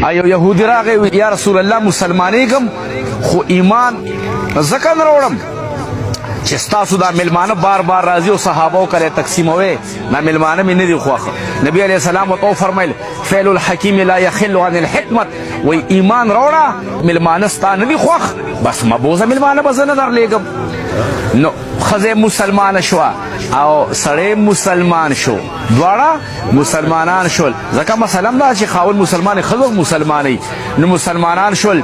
ایو یهودی راغی یا رسول الله مسلمانېږم خو ایمان ځکه نه راوړم چې ستاسو دا ملمانه بار بار راځي او صحابو کله تقسیموي دا ملمانه مې نه دي خوښ. نبی علیه السلام ورته وفرمیل فعل الحکیم لا یخل عن الحکمت، وی ایمان راوړه ملمانه ستا نه دي خوښ بس مبوزه ملمانه به زه نه درلېږم. نو ښځه مسلمانه شوه او سړی مسلمان شو، دواړه مسلمانان شول. ځکه مثلا دا چې خاوند مسلمان ښځه مسلمانۍ نو مسلمانان شول.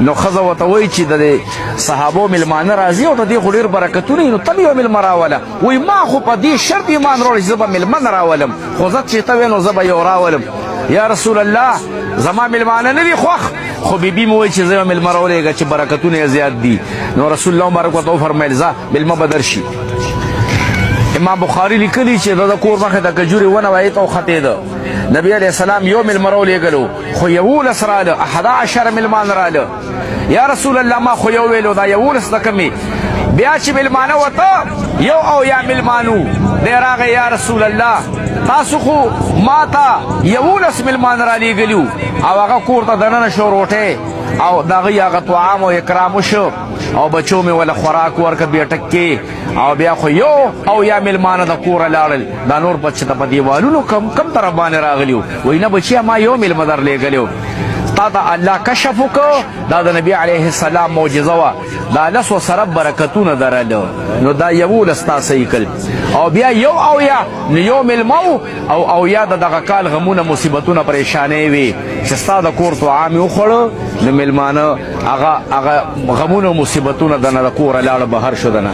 نو ښځه ورته وایي چې د صحابو ملمانه راځي او د دې خو ډېر برکتونه نو ته مې یو مېلمه راوله. وایي ما خو په دې شرط ایمان راوړی چې زه به مېلمه نه راولم، خو زه چې ته وایې نو زه به یو راولم. یا رسول الله زما ملمانه نه دي خوښ، خو بیبي مې وایي چې زه یو مېلمه راولېږه چې برکتونه یې زیات دي. نو رسول الله مبارک ورته وفرمیل ځه مېلمه به درشي. امام بخاري لیکلي چې د کور مخې ته کجورې ونه وه هغې ته وختېده. نبي علیه السلام یو مېلمه راولېږلو خو 11 راله، 11 مېلمان راله. یا رسول الله ما خو یو ویلو دا 11 د کمې. بیا چې مېلمانه وته یو او یا مېلمانو دی راغی یا رسول الله تاسو خو ما ته 11 مېلمان رالیږلي او هغه کور ته دننه شو روټۍ او د هغوی هغه طعام او اکرام وشو او بچو مې وله خوراک ورکړه بېټک کې او بیا خو یو او یا مېلمانه د کوره لاړل. دا نور بچ ته په دیوالونو کم طرف باندې راغلي وو. وایي نه بچیه ما یو مېلمه درلېږلی و، تا ته الله کشف وکړه دا د نبي علیه السلام معجزه وه. دا 10 سره برکتونه درله نو دا 11 تا صحیح کړل. او بیا یو او یا نو یو مېلمه او یا د دغه کال غمونه مصیبتونه پریشانۍ وي چې ستا د کور طعام یې وخوړه نو مېلمانه هغه غمونه مصیبتونه دنه د کوره لاړه بهر شو دنه.